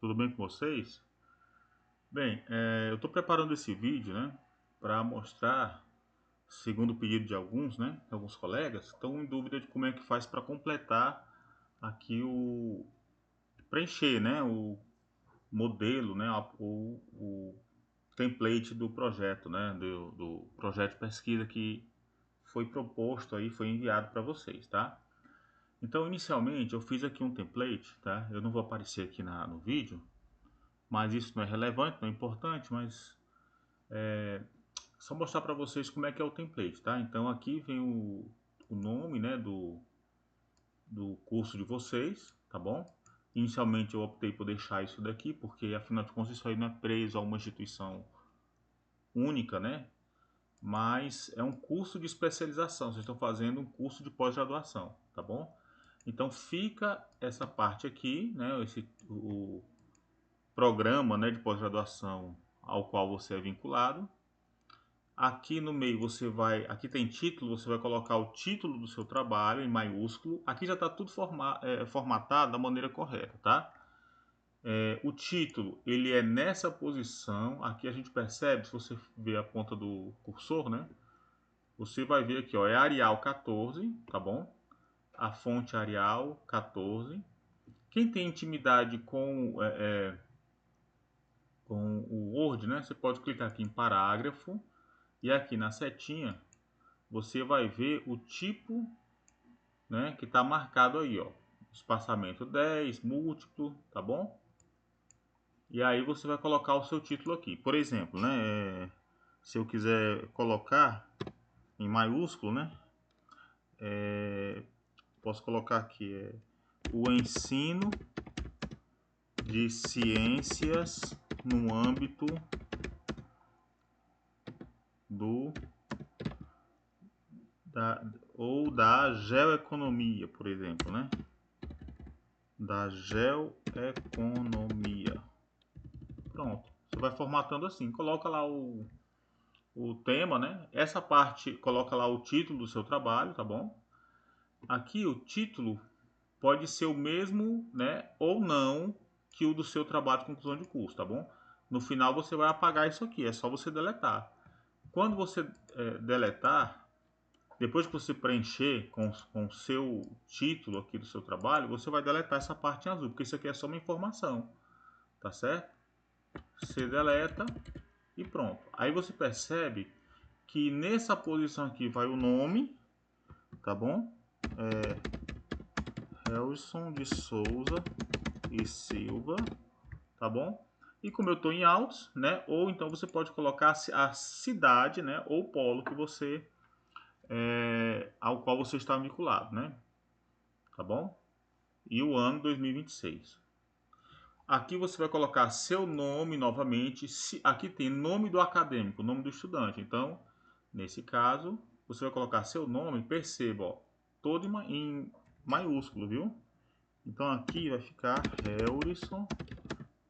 Tudo bem com vocês? Bem, eu estou preparando esse vídeo, né, para mostrar, segundo o pedido de alguns, né, alguns colegas, estão em dúvida de como é que faz para completar aqui preencher, né, o modelo, né, o template do projeto, né, do projeto de pesquisa que foi proposto aí, foi enviado para vocês, tá? Então, inicialmente, eu fiz aqui um template, tá? Eu não vou aparecer aqui no vídeo, mas isso não é relevante, não é importante, mas só mostrar para vocês como é que é o template, tá? Então aqui vem o nome, né, do curso de vocês, tá bom? Inicialmente eu optei por deixar isso daqui, porque afinal de contas isso aí não é preso a uma instituição única, né? Mas é um curso de especialização, vocês estão fazendo um curso de pós-graduação, tá bom? Então fica essa parte aqui, né, o programa, né, de pós-graduação ao qual você é vinculado. Aqui no meio aqui tem título, você vai colocar o título do seu trabalho em maiúsculo. Aqui já está tudo formatado da maneira correta, tá? O título, ele é nessa posição. Aqui a gente percebe, se você ver a ponta do cursor, né? Você vai ver aqui, ó, é Arial 14, tá bom? A fonte Arial 14. Quem tem intimidade com o Word, né? Você pode clicar aqui em parágrafo e aqui na setinha você vai ver o tipo, né, que está marcado aí, ó, espaçamento 10, múltiplo, tá bom? E aí você vai colocar o seu título aqui. Por exemplo, né, se eu quiser colocar em maiúsculo, né, posso colocar aqui o ensino de ciências no âmbito do ou da geoeconomia, por exemplo, né? Da geoeconomia. Pronto. Você vai formatando assim. Coloca lá o tema, né? Essa parte coloca lá o título do seu trabalho, tá bom? Aqui o título pode ser o mesmo, né? Ou não que o do seu trabalho de conclusão de curso, tá bom? No final você vai apagar isso aqui. É só você deletar. Quando você deletar, depois que você preencher com o seu título aqui do seu trabalho, você vai deletar essa parte em azul, porque isso aqui é só uma informação, tá certo? Você deleta e pronto. Aí você percebe que nessa posição aqui vai o nome, tá bom? Helson de Souza e Silva, tá bom? E como eu estou em altos, né? Ou então você pode colocar a cidade, né? Ou polo que você ao qual você está vinculado, né? Tá bom? E o ano 2026. Aqui você vai colocar seu nome novamente. Aqui tem nome do acadêmico, nome do estudante. Então, nesse caso, você vai colocar seu nome. Perceba, ó, todo em maiúsculo, viu? Então aqui vai ficar Helrisson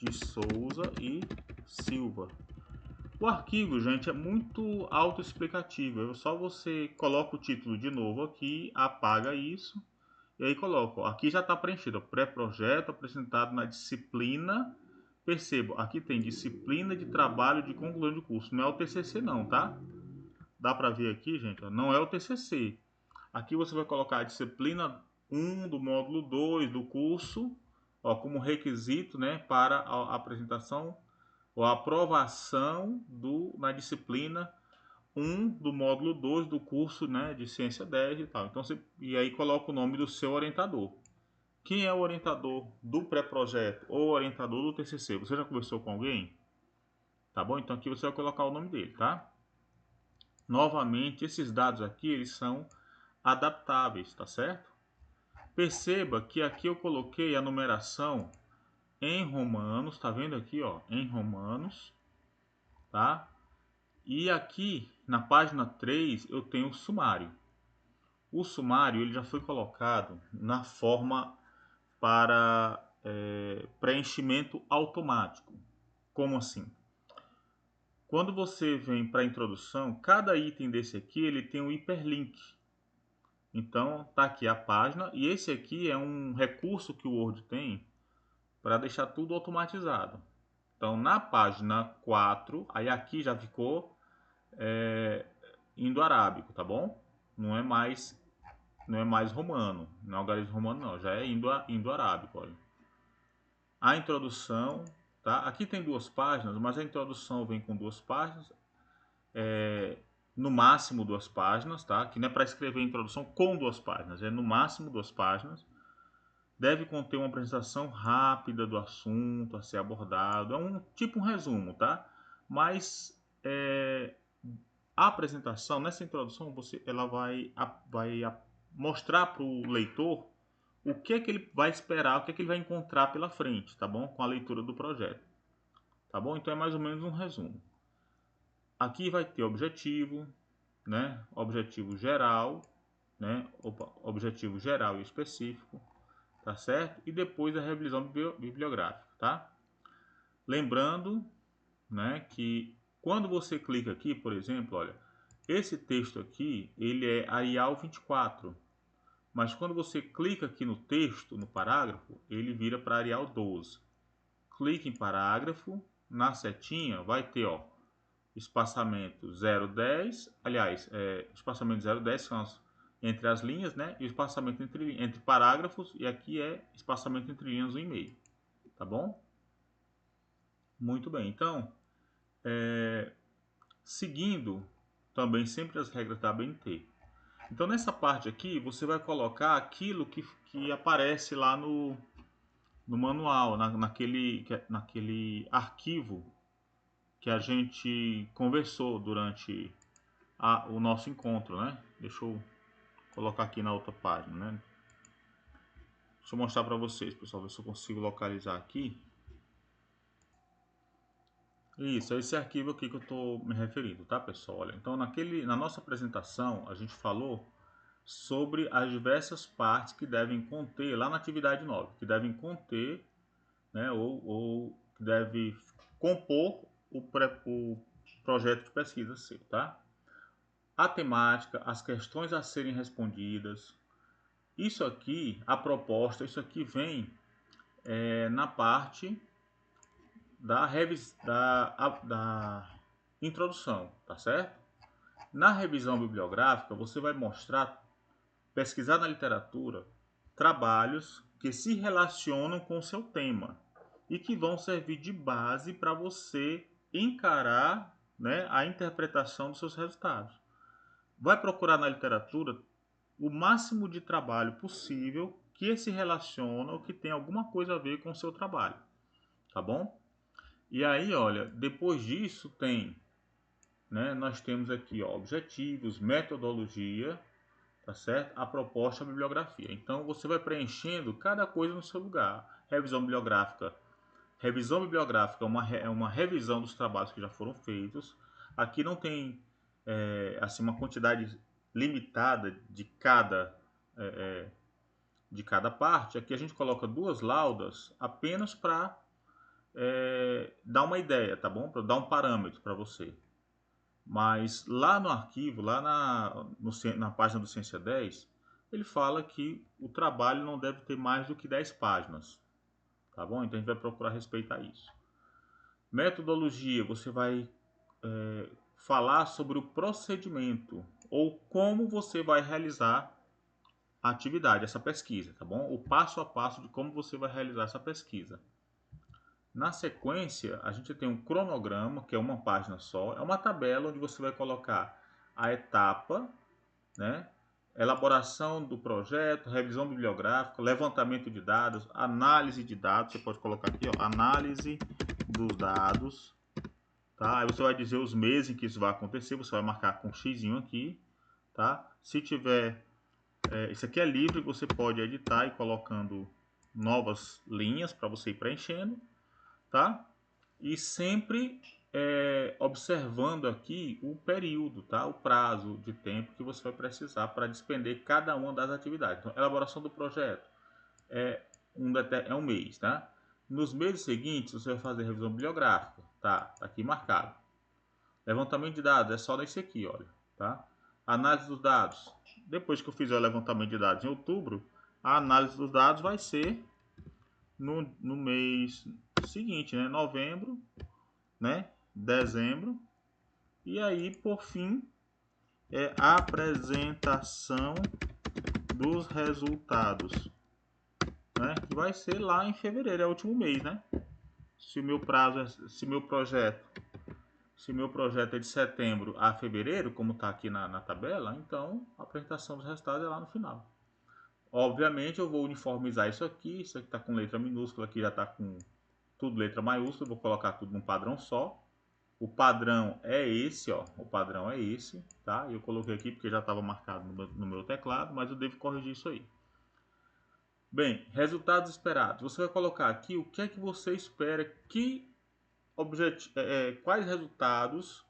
de Souza e Silva. O arquivo, gente, é muito autoexplicativo. É só você coloca o título de novo aqui, apaga isso e aí coloco, ó, aqui já está preenchido, pré-projeto apresentado na disciplina. Percebo, aqui tem disciplina de trabalho de conclusão de curso. Não é o TCC não, tá? Dá para ver aqui, gente, ó, não é o TCC. Aqui você vai colocar a disciplina 1 do módulo 2 do curso, ó, como requisito, né, para a apresentação ou a aprovação na disciplina 1 do módulo 2 do curso, né, de ciência 10 e tal. Então, e aí coloca o nome do seu orientador. Quem é o orientador do pré-projeto ou orientador do TCC? Você já conversou com alguém? Tá bom? Então aqui você vai colocar o nome dele, tá? Novamente, esses dados aqui, eles são adaptáveis, tá certo? Perceba que aqui eu coloquei a numeração em romanos, tá vendo aqui, ó, em romanos, tá? E aqui na página 3 eu tenho o sumário. O sumário ele já foi colocado na forma para preenchimento automático. Como assim? Quando você vem para a introdução, cada item desse aqui ele tem um hiperlink. Então tá aqui a página e esse aqui é um recurso que o Word tem para deixar tudo automatizado. Então, na página 4, aí aqui já ficou indo-arábico, tá bom? Não é mais romano, não é algarismo romano não, já é indo-arábico, olha. A introdução, tá? Aqui tem 2 páginas, mas a introdução vem com 2 páginas, no máximo 2 páginas, tá? Que não é para escrever a introdução com 2 páginas, é no máximo 2 páginas. Deve conter uma apresentação rápida do assunto a ser abordado, é um resumo, tá? Mas a apresentação, nessa introdução, ela vai mostrar para o leitor o que é que ele vai esperar, o que é que ele vai encontrar pela frente, tá bom? Com a leitura do projeto, tá bom? Então é mais ou menos um resumo. Aqui vai ter objetivo, né? Objetivo geral, né? Objetivo geral e específico, tá certo? E depois a revisão bibliográfica, tá? Lembrando, né, que quando você clica aqui, por exemplo, olha, esse texto aqui, ele é Arial 24, mas quando você clica aqui no texto, no parágrafo, ele vira para Arial 12. Clique em parágrafo, na setinha vai ter, ó, espaçamento 0,10, aliás, espaçamento 0,10 são entre as linhas, né? E o espaçamento entre parágrafos, e aqui é espaçamento entre linhas 1,5, tá bom? Muito bem, então, seguindo também sempre as regras da ABNT. Então, nessa parte aqui, você vai colocar aquilo que aparece lá no manual, naquele arquivo que a gente conversou durante o nosso encontro, né? Deixa eu colocar aqui na outra página, né? Deixa eu mostrar para vocês, pessoal, ver se eu consigo localizar aqui. Isso, é esse arquivo aqui que eu estou me referindo, tá, pessoal? Olha, então, na nossa apresentação, a gente falou sobre as diversas partes que devem conter, lá na atividade 9, que devem conter, né, ou que deve compor o projeto de pesquisa seu, tá? A temática, as questões a serem respondidas. Isso aqui, a proposta, isso aqui vem na parte da introdução, tá certo? Na revisão bibliográfica, você vai pesquisar na literatura, trabalhos que se relacionam com o seu tema e que vão servir de base para você encarar, né, a interpretação dos seus resultados. Vai procurar na literatura o máximo de trabalho possível que se relaciona ou que tem alguma coisa a ver com o seu trabalho, tá bom? E aí, olha, depois disso tem, né, nós temos aqui, ó, objetivos, metodologia, tá certo? A proposta, a bibliografia. Então você vai preenchendo cada coisa no seu lugar. Revisão bibliográfica. Revisão bibliográfica é uma revisão dos trabalhos que já foram feitos. Aqui não tem assim uma quantidade limitada de cada parte. Aqui a gente coloca 2 laudas apenas para dar uma ideia, tá bom? Para dar um parâmetro para você. Mas lá no arquivo, lá na página do Ciência 10, ele fala que o trabalho não deve ter mais do que 10 páginas. Tá bom? Então a gente vai procurar respeitar isso. Metodologia, você vai falar sobre o procedimento ou como você vai realizar a atividade, essa pesquisa, tá bom? O passo a passo de como você vai realizar essa pesquisa. Na sequência, a gente tem um cronograma, que é uma página só, é uma tabela onde você vai colocar a etapa, né? Elaboração do projeto, revisão bibliográfica, levantamento de dados, análise de dados, você pode colocar aqui, ó, análise dos dados, tá? Aí você vai dizer os meses em que isso vai acontecer, você vai marcar com um xizinho aqui, tá? Se tiver, isso aqui é livre, você pode editar e colocando novas linhas para você ir preenchendo, tá? E sempre observando aqui o período, tá? O prazo de tempo que você vai precisar para despender cada uma das atividades. Então, elaboração do projeto é um mês, tá? Nos meses seguintes, você vai fazer revisão bibliográfica, tá? Tá aqui marcado. Levantamento de dados é só nesse aqui, olha, tá? Análise dos dados. Depois que eu fizer o levantamento de dados em outubro, a análise dos dados vai ser no mês seguinte, né? Novembro, né? Dezembro. E aí, por fim, é a apresentação dos resultados, né? Que vai ser lá em fevereiro, é o último mês, né? Se o meu prazo, se meu projeto é de setembro a fevereiro, como está aqui na tabela, então a apresentação dos resultados é lá no final. Obviamente eu vou uniformizar isso aqui está com letra minúscula, aqui já está com tudo letra maiúscula, vou colocar tudo num padrão só. O padrão é esse, ó, o padrão é esse, tá? Eu coloquei aqui porque já estava marcado no meu teclado, mas eu devo corrigir isso aí. Bem, resultados esperados. Você vai colocar aqui o que é que você espera que quais resultados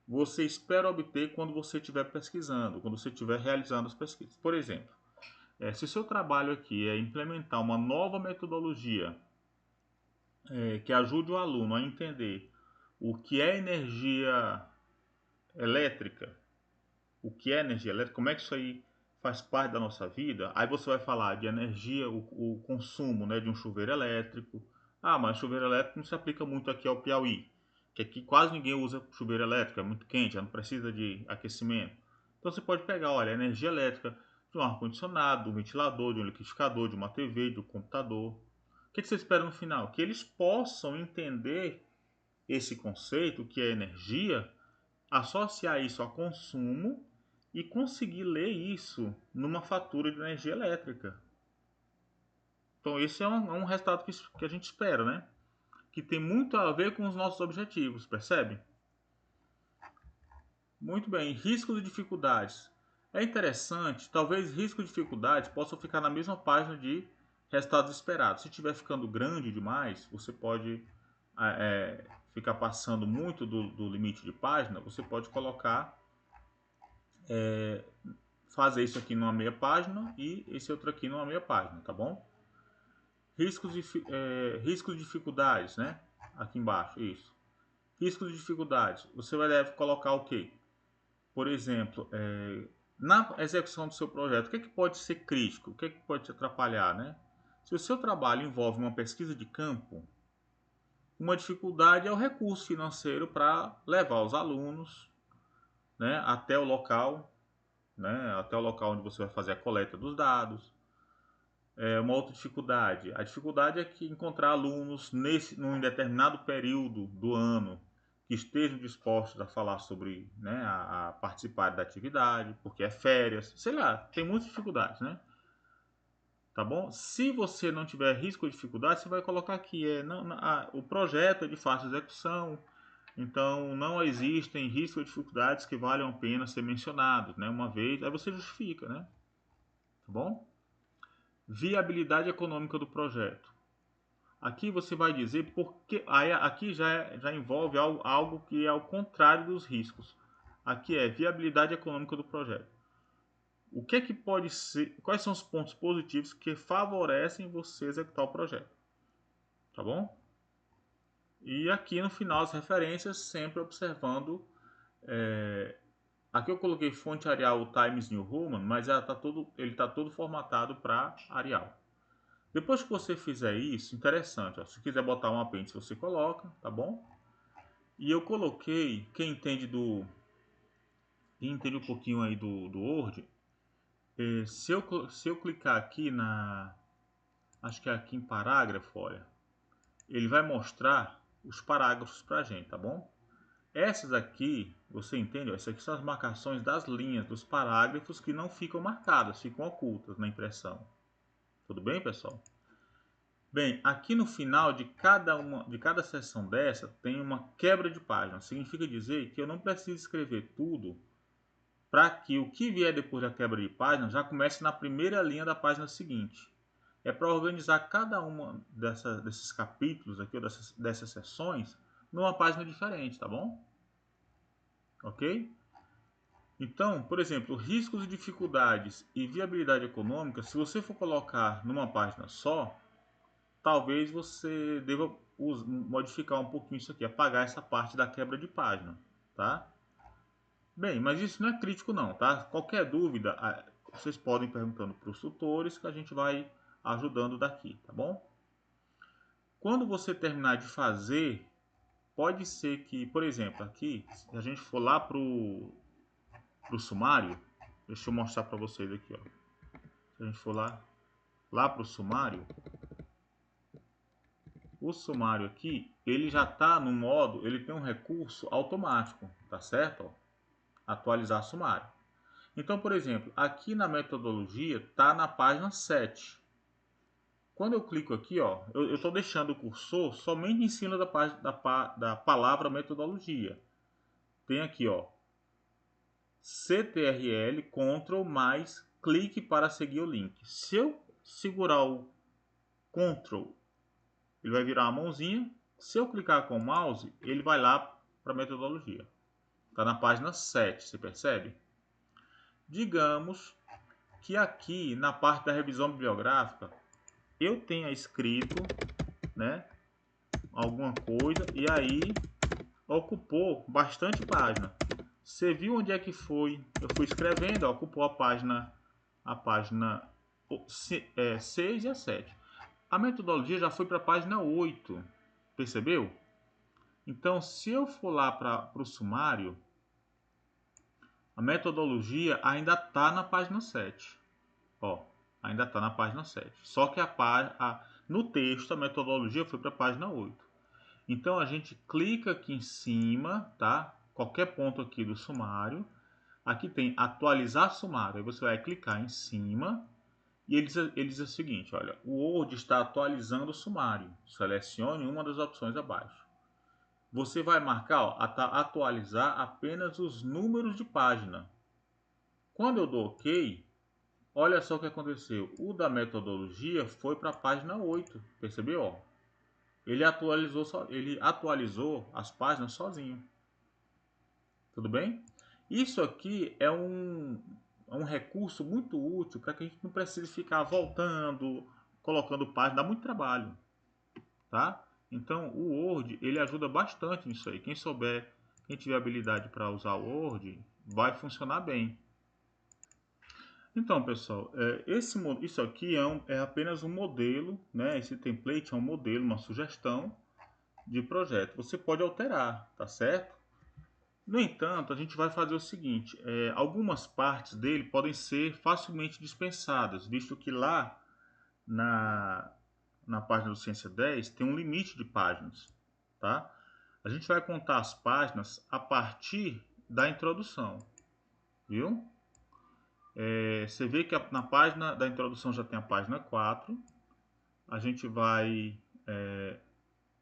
você espera obter quando você estiver pesquisando, quando você estiver realizando as pesquisas. Por exemplo, se o seu trabalho aqui é implementar uma nova metodologia que ajude o aluno a entender o que é energia elétrica, como é que isso aí faz parte da nossa vida, aí você vai falar de energia, o consumo, né, de um chuveiro elétrico. Ah, mas chuveiro elétrico não se aplica muito aqui ao Piauí, que aqui quase ninguém usa chuveiro elétrico, é muito quente, não precisa de aquecimento. Então você pode pegar, olha, a energia elétrica de um ar-condicionado, de um ventilador, de um liquidificador, de uma TV, de um computador. O que você espera no final? Que eles possam entender esse conceito, que é energia, associar isso a consumo e conseguir ler isso numa fatura de energia elétrica. Então esse é um resultado que a gente espera, né? Que tem muito a ver com os nossos objetivos, percebe? Muito bem, riscos e dificuldades. É interessante, talvez riscos e dificuldades possam ficar na mesma página de resultados esperados. Se estiver ficando grande demais, você pode ficar passando muito do limite de página, você pode colocar fazer isso aqui numa meia página e esse outro aqui numa meia página, tá bom? Riscos e dificuldades, né? Aqui embaixo, isso. Riscos e dificuldades. Você deve colocar o quê? Por exemplo, na execução do seu projeto, o que pode ser crítico? O que pode te atrapalhar, né? Se o seu trabalho envolve uma pesquisa de campo, uma dificuldade é o recurso financeiro para levar os alunos, né, até o local, né, até o local onde você vai fazer a coleta dos dados. Uma outra dificuldade. A dificuldade é que encontrar alunos num determinado período do ano que estejam dispostos a falar sobre, né, a participar da atividade, porque é férias, sei lá, tem muitas dificuldades, né? Tá bom? Se você não tiver risco ou dificuldade, você vai colocar aqui, o projeto é de fácil execução, então não existem riscos ou dificuldades que valham a pena ser mencionados, né? Uma vez, aí você justifica, né? Tá bom? Viabilidade econômica do projeto. Aqui você vai dizer porque aqui já envolve algo que é ao contrário dos riscos. Aqui é viabilidade econômica do projeto. O que é que pode ser? Quais são os pontos positivos que favorecem você executar o projeto? Tá bom? E aqui no final as referências sempre observando. Aqui eu coloquei fonte Arial Times New Roman, mas ele está todo formatado para Arial. Depois que você fizer isso, interessante, ó, se quiser botar um apêndice você coloca, tá bom? E eu coloquei, quem entende um pouquinho aí do Word, se eu clicar aqui acho que é aqui em parágrafo, olha, ele vai mostrar os parágrafos pra gente, tá bom? Essas aqui, você entende? Ó, essas aqui são as marcações das linhas dos parágrafos que não ficam marcadas, ficam ocultas na impressão. Tudo bem, pessoal? Bem, aqui no final de cada seção dessa tem uma quebra de página. Significa dizer que eu não preciso escrever tudo para que o que vier depois da quebra de página já comece na primeira linha da página seguinte. É para organizar cada uma desses capítulos aqui, ou dessas seções, numa página diferente, tá bom? Ok? Então, por exemplo, riscos e dificuldades e viabilidade econômica, se você for colocar numa página só, talvez você deva modificar um pouquinho isso aqui, apagar essa parte da quebra de página, tá? Bem, mas isso não é crítico não, tá? Qualquer dúvida, vocês podem ir perguntando para os tutores que a gente vai ajudando daqui, tá bom? Quando você terminar de fazer, pode ser que, por exemplo, aqui, se a gente for lá pro sumário, deixa eu mostrar para vocês aqui, ó. Se a gente for lá pro sumário, o sumário aqui, ele já está no modo, ele tem um recurso automático, tá certo? Ó, atualizar sumário. Então, por exemplo, aqui na metodologia está na página 7. Quando eu clico aqui, ó, eu estou deixando o cursor somente em cima da palavra metodologia. Tem aqui, ó, CTRL, Ctrl mais clique para seguir o link. Se eu segurar o Ctrl, ele vai virar uma mãozinha. Se eu clicar com o mouse, ele vai lá para a metodologia. Está na página 7, você percebe? Digamos que aqui na parte da revisão bibliográfica eu tenha escrito, né, alguma coisa e aí ocupou bastante página. Você viu onde é que foi? Eu fui escrevendo, ocupou a página 6 e a 7. A metodologia já foi para a página 8, percebeu? Então, se eu for lá para o sumário, a metodologia ainda está na página 7. Ó, ainda está na página 7. Só que no texto, a metodologia foi para a página 8. Então, a gente clica aqui em cima, tá? Qualquer ponto aqui do sumário. Aqui tem atualizar sumário. Aí você vai clicar em cima e ele diz o seguinte, olha, o Word está atualizando o sumário. Selecione uma das opções abaixo. Você vai marcar, ó, atualizar apenas os números de página. Quando eu dou OK, olha só o que aconteceu. O da metodologia foi para a página 8. Percebeu? Ó? Ele atualizou as páginas sozinho. Tudo bem? Isso aqui é um recurso muito útil para que a gente não precise ficar voltando, colocando página, dá muito trabalho, tá? Então o Word ele ajuda bastante nisso aí. Quem tiver habilidade para usar o Word, vai funcionar bem. Então, pessoal, isso aqui é apenas um modelo, né? Esse template é um modelo, uma sugestão de projeto. Você pode alterar, tá certo? No entanto, a gente vai fazer o seguinte, algumas partes dele podem ser facilmente dispensadas, visto que lá na página do Ciência 10 tem um limite de páginas, tá? A gente vai contar as páginas a partir da introdução, viu? Você vê que na página da introdução já tem a página 4. A gente vai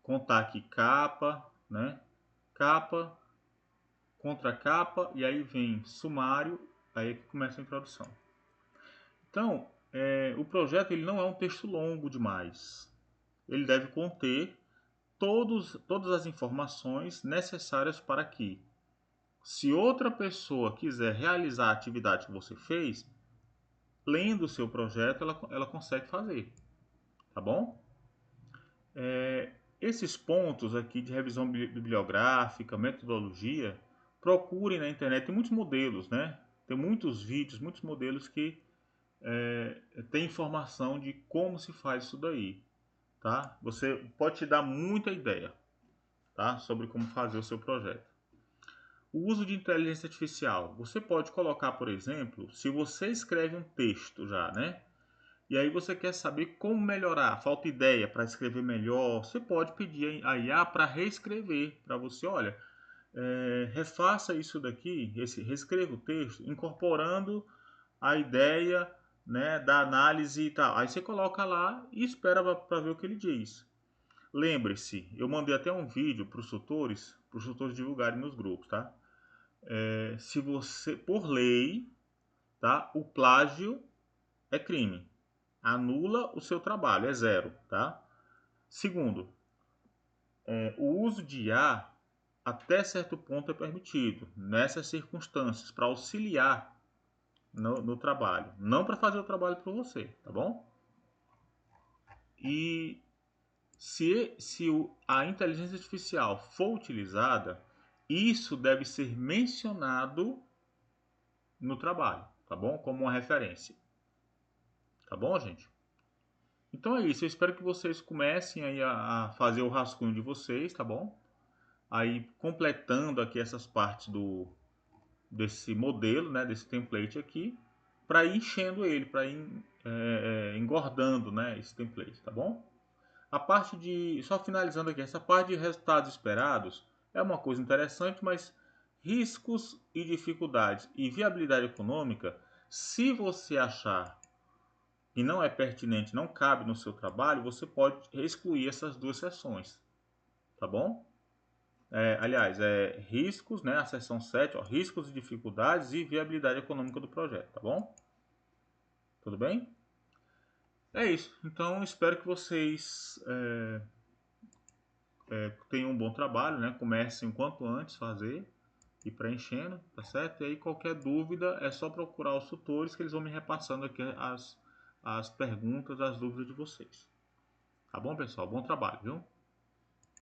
contar aqui capa, né? Capa, contracapa e aí vem sumário, aí que começa a introdução. Então, o projeto ele não é um texto longo demais. Ele deve conter todas as informações necessárias para que, se outra pessoa quiser realizar a atividade que você fez, lendo o seu projeto, ela consegue fazer. Tá bom? Esses pontos aqui de revisão bibliográfica, metodologia, procurem na internet. Tem muitos modelos, né? Tem muitos vídeos, muitos modelos que tem informação de como se faz isso daí, tá? Você pode te dar muita ideia, tá? Sobre como fazer o seu projeto. O uso de inteligência artificial. Você pode colocar, por exemplo, se você escreve um texto já, né? E aí você quer saber como melhorar, falta ideia para escrever melhor, você pode pedir a IA para reescrever para você, olha, refaça isso daqui, reescreva o texto, incorporando a ideia, né, da análise e tal. Aí você coloca lá e espera para ver o que ele diz. Lembre-se, eu mandei até um vídeo para os tutores divulgarem nos grupos, tá? Se você, por lei, tá, o plágio é crime. Anula o seu trabalho, é zero, tá? Segundo, o uso de IA até certo ponto é permitido, nessas circunstâncias, para auxiliar no trabalho, não para fazer o trabalho por você, tá bom? E se a inteligência artificial for utilizada, isso deve ser mencionado no trabalho, tá bom? Como uma referência. Tá bom, gente? Então é isso, eu espero que vocês comecem aí a fazer o rascunho de vocês, tá bom? Aí completando aqui essas partes desse modelo, né, desse template aqui, para ir enchendo ele, para ir engordando, né, esse template, tá bom? A parte de, só finalizando aqui, essa parte de resultados esperados é uma coisa interessante, mas riscos e dificuldades e viabilidade econômica, se você achar que não é pertinente, não cabe no seu trabalho, você pode excluir essas duas seções, tá bom? Aliás, riscos, né? A seção 7, ó, riscos e dificuldades e viabilidade econômica do projeto, tá bom? Tudo bem? É isso. Então, espero que vocês tenham um bom trabalho, né? Comecem o quanto antes fazer e preenchendo, tá certo? E aí, qualquer dúvida, é só procurar os tutores que eles vão me repassando aqui as perguntas, as dúvidas de vocês. Tá bom, pessoal? Bom trabalho, viu?